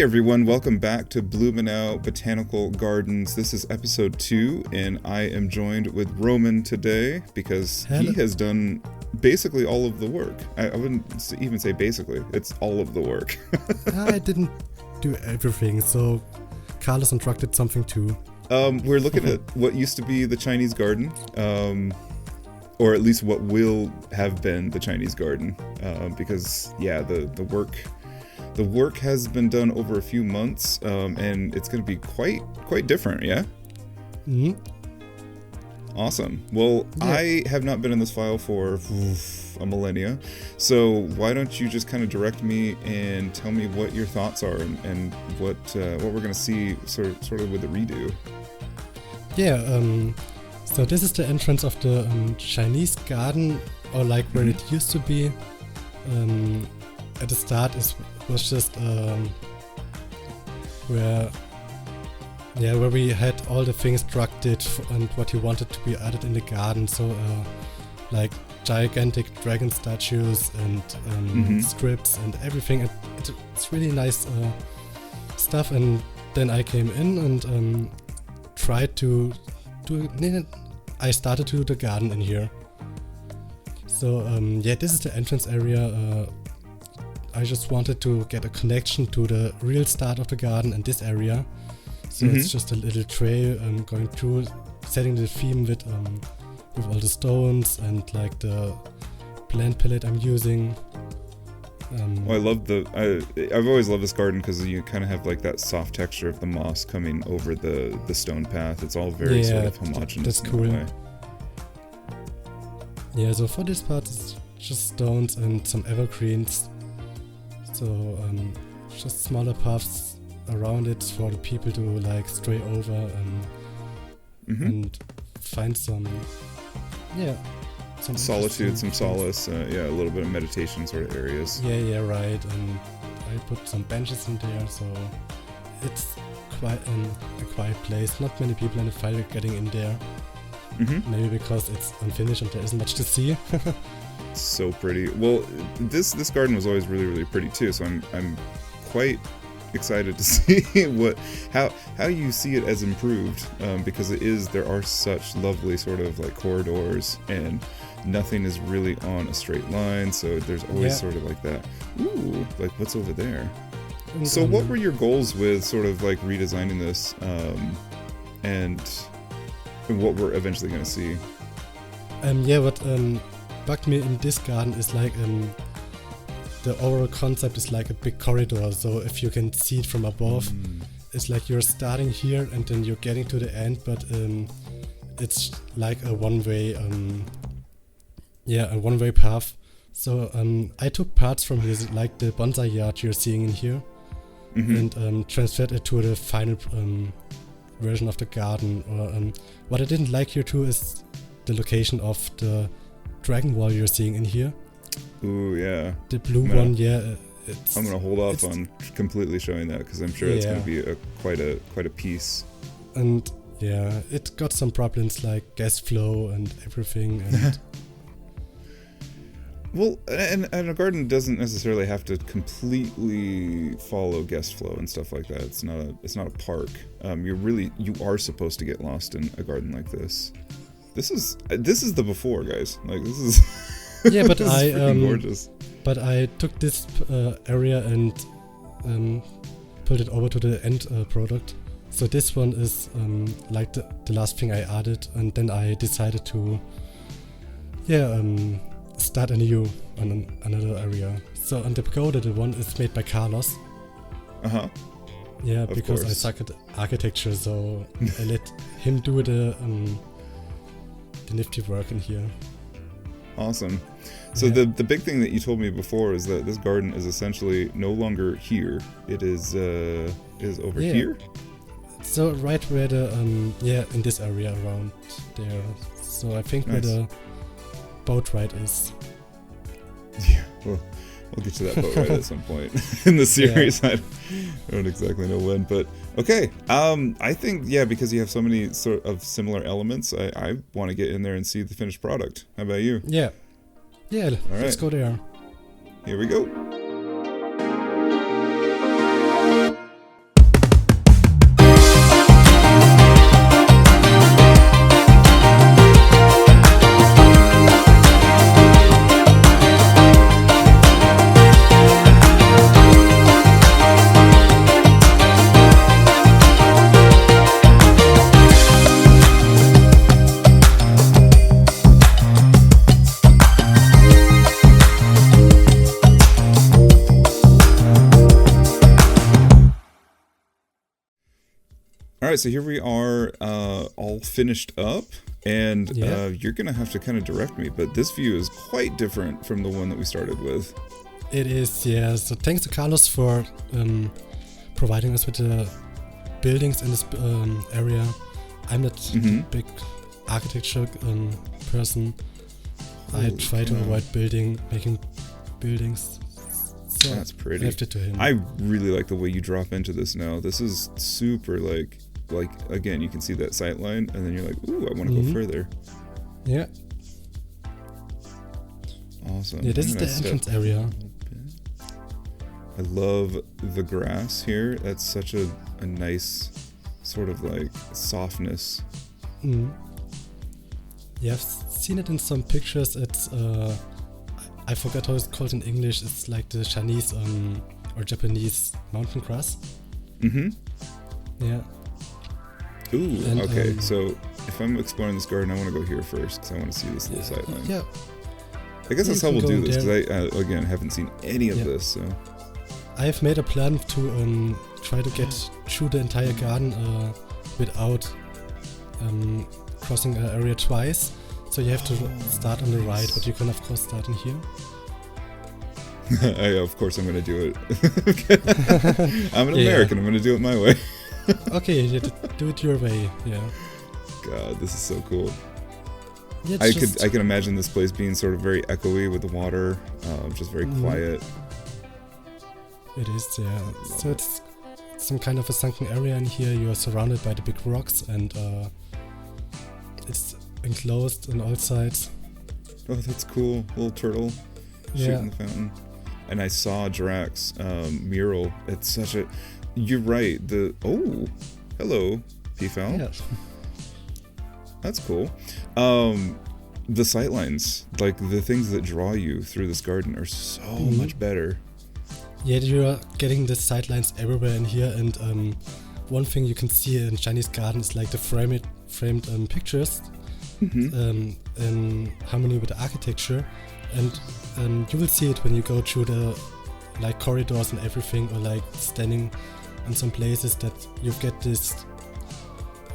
everyone, welcome back to Blumenau Botanical Gardens. This is episode 2, and I am joined with Roman today because he has done basically all of the work. I wouldn't even say basically, it's all of the work. I didn't do everything, so Carlos instructed something too. We're looking at what used to be the Chinese garden, or at least what will have been the Chinese garden, because the work has been done over a few months, and it's going to be quite different, yeah? Mm-hmm. Awesome. Well, yeah. I have not been in this file for a millennia, so why don't you just kind of direct me and tell me what your thoughts are and what we're going to see sort of with the redo. Yeah, so this is the entrance of the Chinese garden, or like where it used to be. At the start was just where we had all the things constructed and what you wanted to be added in the garden. So like gigantic dragon statues and scripts and everything. It's really nice stuff. And then I came in and tried to I started to do the garden in here. So this is the entrance area. I just wanted to get a connection to the real start of the garden and this area. So it's just a little trail going through, setting the theme with all the stones and like the plant palette I'm using. I love I've always loved this garden because you kind of have like that soft texture of the moss coming over the stone path. It's all very sort of homogeneous. That's cool. Yeah, so for this part it's just stones and some evergreens. So just smaller paths around it for the people to like stray over and find some solitude, some solace, a little bit of meditation sort of areas. Yeah, right. And I put some benches in there, so it's quite a quiet place. Not many people in the file are getting in there. Maybe because it's unfinished and there isn't much to see. So pretty. Well, this garden was always really, really pretty too. So I'm quite excited to see how you see it as improved, because there are such lovely sort of like corridors and nothing is really on a straight line. So there's always sort of like that. Ooh, like what's over there? So what were your goals with sort of like redesigning this, and what we're eventually going to see? What bugged me in this garden is like the overall concept is like a big corridor. So if you can see it from above, it's like you're starting here and then you're getting to the end, but it's like a one-way path. So I took parts from here, like the bonsai yard you're seeing in here, and transferred it to the final version of the garden. Or what I didn't like here too is the location of the dragon wall you're seeing in here. Ooh, yeah. The blue one, I'm gonna hold off on completely showing that because I'm sure it's gonna be quite a piece. And it got some problems like gas flow and everything. And well, and a garden doesn't necessarily have to completely follow guest flow and stuff like that. It's not a park. You are supposed to get lost in a garden like this. This is the before, guys. Like this is but this is freaking gorgeous. But I took this area and pulled it over to the end product. So this one is like the last thing I added, and then I decided to start anew on another area. So on the pagoda, the one is made by Carlos. Yeah, because I suck at architecture, so I let him do the nifty work in here. Awesome. So the big thing that you told me before is that this garden is essentially no longer here. It is over here. So right where the in this area around there. So I think where the boat ride is. Yeah, well, we'll get to that boat ride at some point in the series. I don't exactly know when, but okay. I think because you have so many sort of similar elements, I want to get in there and see the finished product. How about you? Yeah, let's go there. Here we go. All right, so here we are, all finished up, and you're gonna have to kind of direct me, but this view is quite different from the one that we started with. It is, yeah. So thanks to Carlos for providing us with the buildings in this area. I'm not a big architecture person. I try to avoid making buildings. So that's pretty. I left it to him. I really like the way you drop into this now. This is super like again, you can see that sight line, and then you're like, ooh, I want to go further. Yeah. Awesome. Yeah, this is the entrance area. I love the grass here. That's such a nice sort of like softness. Yeah, I've seen it in some pictures. It's I forgot how it's called in English. It's like the Chinese or Japanese mountain grass. Yeah. Ooh, and, okay. So if I'm exploring this garden, I want to go here first because I want to see this little sight line. Yeah. I guess that's how we'll do this because I again haven't seen any of this. So I've made a plan to try to get through the entire garden without crossing an area twice. So you have to start on the right, but you can of course start in here. Of course I'm going to do it. I'm an American. I'm going to do it my way. Okay, you do it your way. Yeah. God, this is so cool. Yeah, I can imagine this place being sort of very echoey with the water, just very quiet. It is, yeah. So it's some kind of a sunken area in here. You are surrounded by the big rocks, and it's enclosed on all sides. Oh, that's cool. Little turtle shooting the fountain. And I saw Drax's mural. It's such a... You're right. Hello, P-Fowl. Yeah. That's cool. The sightlines, like the things that draw you through this garden, are so much better. Yeah, you are getting the sightlines everywhere in here, and one thing you can see in Chinese garden is like the framed pictures in harmony with the architecture, and you will see it when you go through the like corridors and everything, or like standing in some places that you get these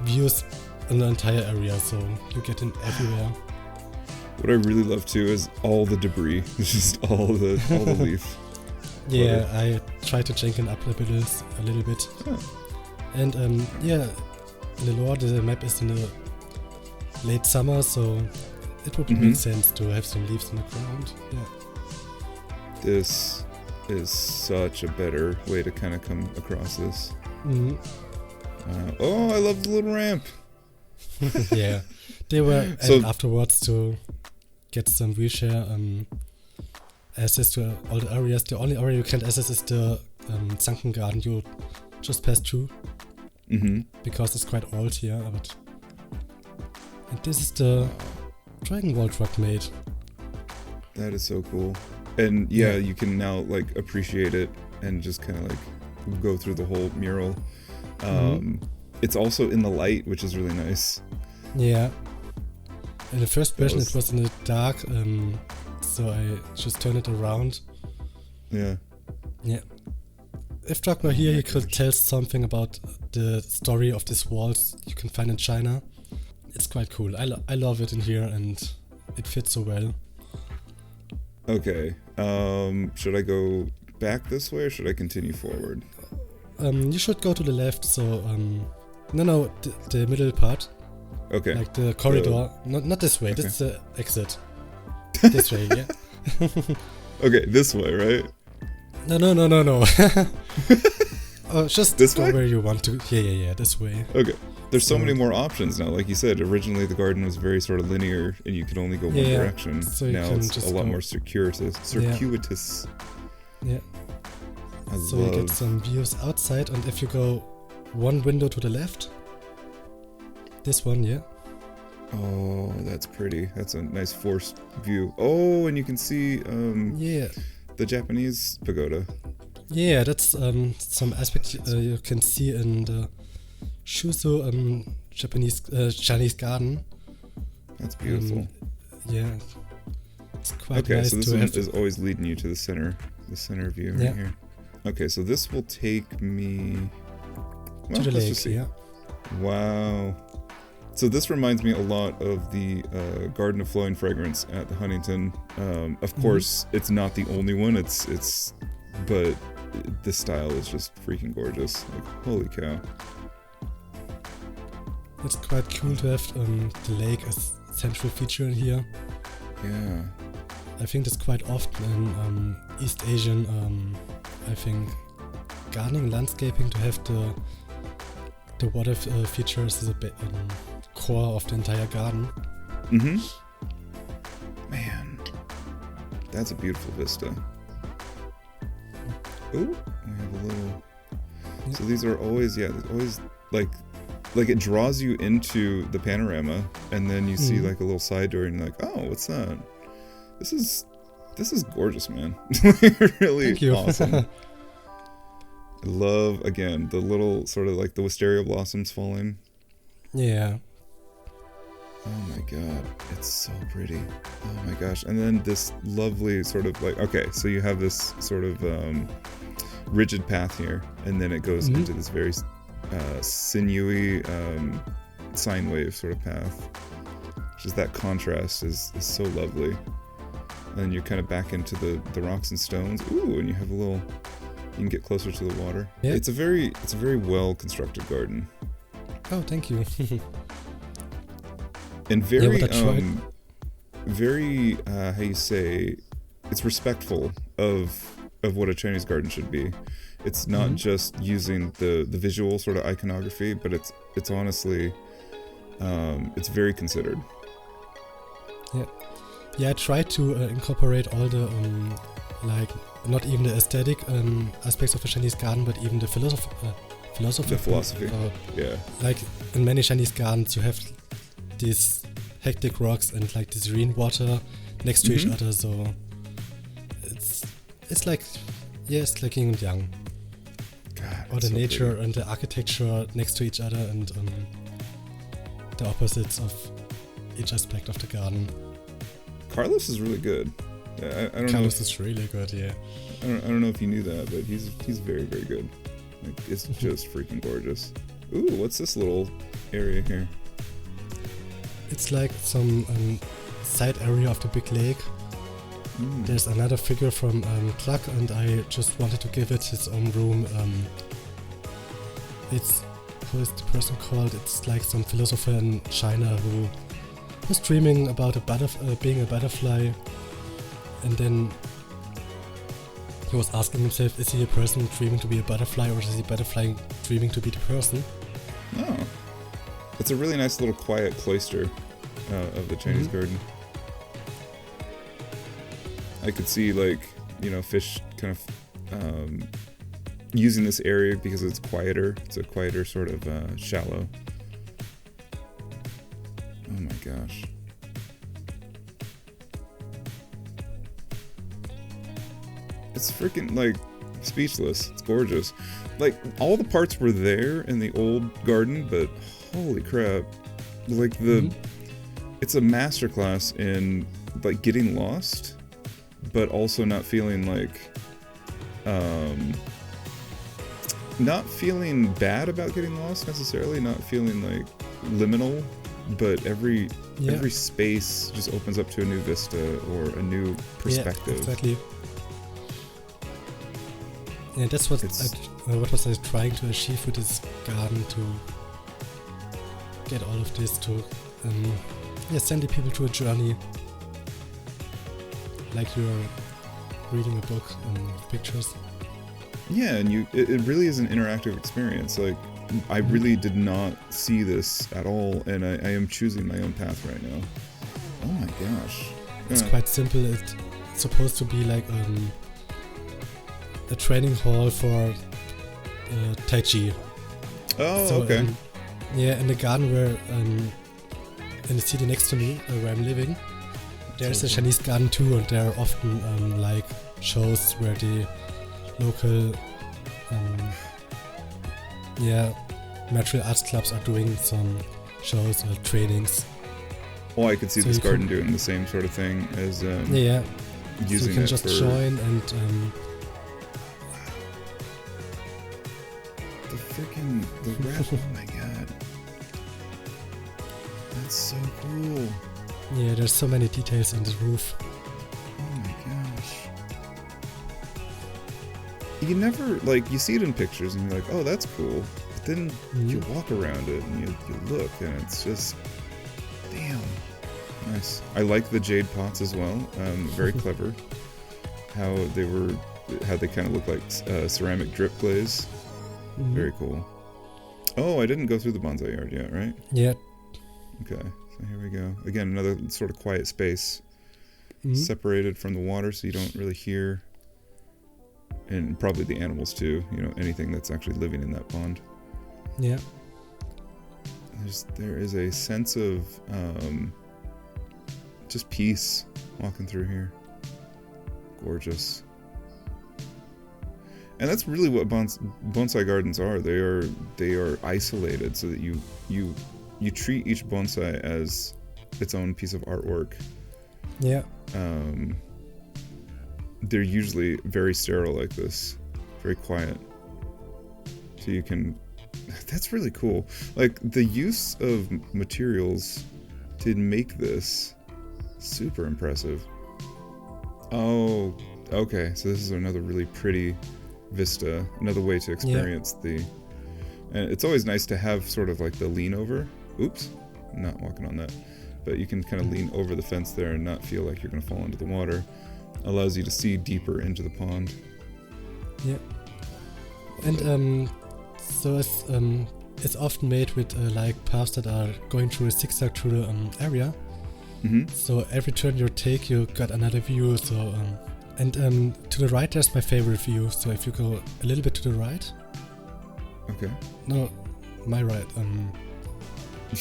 views in the entire area, so you get in everywhere. What I really love too is all the debris. It's just all the leaf. Yeah, I try to jank it up a little bit. Oh. And in the lore, the map is in the late summer, so it would make sense to have some leaves on the ground. Yeah. This is such a better way to kind of come across this. I love the little ramp. Yeah, they were added afterwards to get some wheelchair access to all the areas. The only area you can't access is the sunken garden you just passed through, because it's quite old here. And this is the Dragon Ball truck made. That is so cool. And you can now like appreciate it and just kind of like go through the whole mural. It's also in the light, which is really nice. Yeah. In the first version it was in the dark, so I just turned it around. Yeah. Yeah. If Doc were here, he could tell something about the story of these walls you can find in China. It's quite cool. I love it in here, and it fits so well. Okay. Should I go back this way, or should I continue forward? You should go to the left, so... No, the middle part. Okay. Like the corridor. Not this way, this is the exit. This way, yeah. Okay, this way, right? No. Just this go way? where you want to. Yeah, this way. Okay. There's so many more options now. Like you said, originally the garden was very sort of linear, and you could only go one direction. So now it's a lot more circuitous. Yeah. So you get some views outside, and if you go one window to the left, this one, yeah. Oh, that's pretty. That's a nice forced view. Oh, and you can see the Japanese pagoda. Yeah, that's some aspect you can see in the Shuzo Chinese garden. That's beautiful. Yeah, it's quite Okay, nice. so this one is always leading you to the center view right here. Okay, so this will take me to the lake. Yeah. Wow. So this reminds me a lot of the Garden of Flowing Fragrance at the Huntington. Of course, it's not the only one. But this style is just freaking gorgeous. Like, holy cow. It's quite cool to have the lake as central feature in here. Yeah. I think that's quite often in East Asian, I think, gardening, landscaping, to have the water features is a bit core of the entire garden. Mm-hmm. Man, that's a beautiful vista. Ooh, we have a little... So these are always, there's always like it draws you into the panorama, and then you see like a little side door, and you're like, oh, what's that? This is gorgeous, man. Really Thank you. Awesome. I love, again, the little sort of like the wisteria blossoms falling. Yeah. Oh my god, it's so pretty. Oh my gosh. And then this lovely sort of like, okay, so you have this sort of rigid path here, and then it goes into this very sinewy sine wave sort of path. Just that contrast is so lovely. And you're kind of back into the rocks and stones. Ooh, and you have a little, you can get closer to the water. Yeah. It's a very well constructed garden. Oh, thank you. And very very, how you say, it's respectful of what a Chinese garden should be. It's not just using the visual sort of iconography, but it's honestly, it's very considered. Yeah, I tried to incorporate all the like, not even the aesthetic aspects of a Chinese garden, but even the philosophy. The philosophy. Yeah. Like in many Chinese gardens, you have these hectic rocks and like this serene water next to each other. So it's like, it's like yin and yang. God, or the so nature pretty. and the architecture next to each other, and the opposites of each aspect of the garden. Carlos is really good. I don't know. Carlos is really good, yeah. I don't know if you knew that, but he's very, very good. Like, it's just freaking gorgeous. Ooh, what's this little area here? It's like some side area of the big lake. There's another figure from Clark, and I just wanted to give it his own room. It's, who is the person called? It's like some philosopher in China who was dreaming about being a butterfly, and then he was asking himself, is he a person dreaming to be a butterfly, or is he a butterfly dreaming to be the person? Oh. It's a really nice little quiet cloister of the Chinese garden. I could see, like, you know, fish kind of using this area because it's quieter. It's a quieter sort of shallow. Oh my gosh. It's freaking, like, speechless. It's gorgeous. Like, all the parts were there in the old garden, but holy crap. Like, it's a masterclass in, like, getting lost, but also not feeling like, not feeling bad about getting lost necessarily, not feeling like liminal, but every space just opens up to a new vista or a new perspective. Yeah, exactly. Yeah, that's what what was I trying to achieve with this garden, to get all of this, to send the people to a journey, like you're reading a book with pictures. Yeah, and it really is an interactive experience. Like, I really did not see this at all, and I am choosing my own path right now. Oh my gosh. It's quite simple. It's supposed to be like a training hall for Tai Chi. Oh, so, okay. In the garden where, in the city next to me, where I'm living, there's a Chinese garden too, and there are often like shows where the local martial arts clubs are doing some shows or trainings. Oh, I could see So this you garden doing the same sort of thing as so using you can it just for join and the red. Oh my god. That's so cool. Yeah, there's so many details on the roof. Oh my gosh. You never, like, you see it in pictures and you're like, oh, that's cool. But then you walk around it and you look and it's just, damn. Nice. I like the jade pots as well. Very clever. How they kind of look like ceramic drip glaze. Very cool. Oh, I didn't go through the bonsai yard yet, right? Yeah. Okay, so here we go. Again, another sort of quiet space. Separated from the water so you don't really hear. And probably the animals too, you know, anything that's actually living in that pond. Yeah. There is a sense of just peace walking through here. Gorgeous. And that's really what bonsai gardens are. They are isolated so that you treat each bonsai as its own piece of artwork. Yeah. They're usually very sterile like this, very quiet. So you can, that's really cool. Like the use of materials to make this, super impressive. Oh, okay. So this is another really pretty vista, another way to experience and it's always nice to have sort of like the lean over. Oops, I'm not walking on that. But you can kind of lean over the fence there and not feel like you're going to fall into the water. Allows you to see deeper into the pond. Yeah. And so it's often made with like paths that are going through a zigzag through the area. So every turn you take, you got another view. So and to the right, there's my favorite view. So if you go a little bit to the right. Okay. No, my right.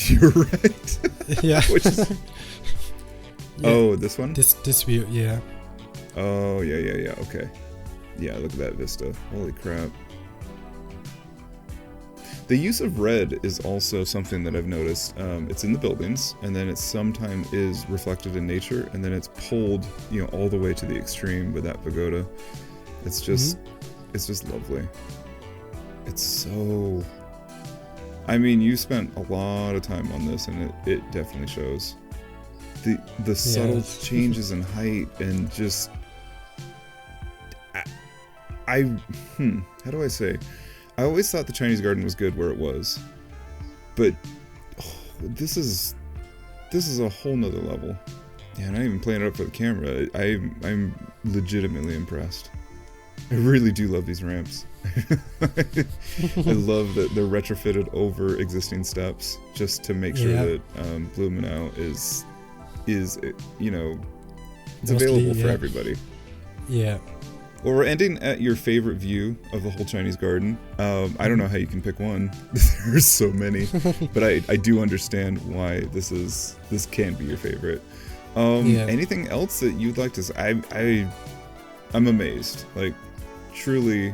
You're right. Yeah. Which is... Yeah. Oh, this one? This view, yeah. Oh, yeah. Okay. Yeah, look at that vista. Holy crap. The use of red is also something that I've noticed. It's in the buildings, and then it sometimes is reflected in nature, and then it's pulled, you know, all the way to the extreme with that pagoda. It's just, it's just lovely. It's so... I mean, you spent a lot of time on this, and it definitely shows. The subtle changes in height and just... how do I say? I always thought the Chinese garden was good where it was, but this is a whole nother level. Yeah, and I even playing it up for the camera. I'm legitimately impressed. I really do love these ramps. I love that they're retrofitted over existing steps just to make sure that Blumenau is you know, it's available for everybody. Yeah. Well, we're ending at your favorite view of the whole Chinese garden. I don't know how you can pick one. There's so many, but I do understand why this can be your favorite. Anything else that you'd like to say? I'm amazed. Like, truly,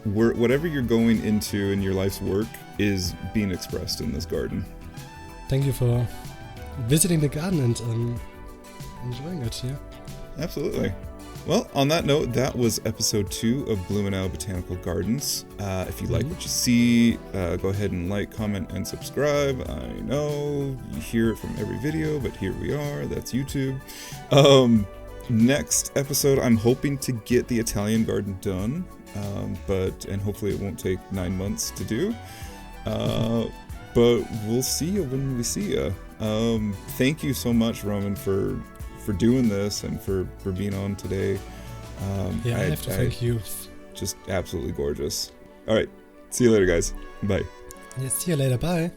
whatever you're going into in your life's work is being expressed in this garden. Thank you for visiting the garden and enjoying it. Yeah. Absolutely. Well, on that note, that was episode 2 of Blumenau Botanical Gardens. If you like what you see, go ahead and like, comment, and subscribe. I know you hear it from every video, but here we are. That's YouTube. Next episode, I'm hoping to get the Italian garden done, and hopefully it won't take 9 months to do. But we'll see you when we see you. Thank you so much, Roman, for doing this and for being on today. I have to thank you. Just absolutely gorgeous. All right. See you later, guys. Bye. Yeah, see you later. Bye.